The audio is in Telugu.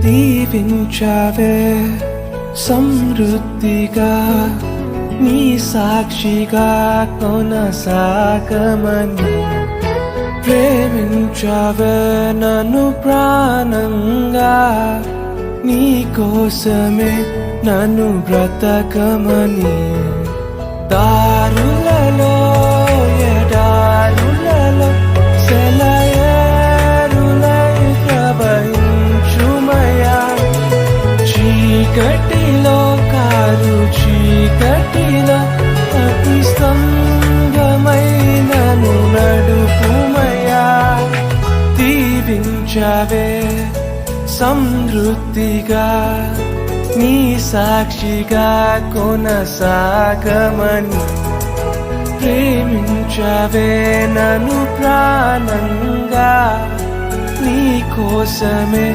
దీవించావే సమృద్ధిగా నీ సాక్షిగా కొనసాగమని ప్రేమించావే నన్ను ప్రాణంగా నీ కోసమే నన్ను బ్రతకమని దారులలో ఎడారులలో సెలయేరులై ప్రవహించుమయా చీకటిలో కారు చీకటిలో అతి స్తంభమైనను నడుపుమయా దీవించావే సమృద్ధిగా నీ సాక్షిగా కొనసాగమని ప్రేమించవే నన్ను ప్రాణంగా నీ కోసమే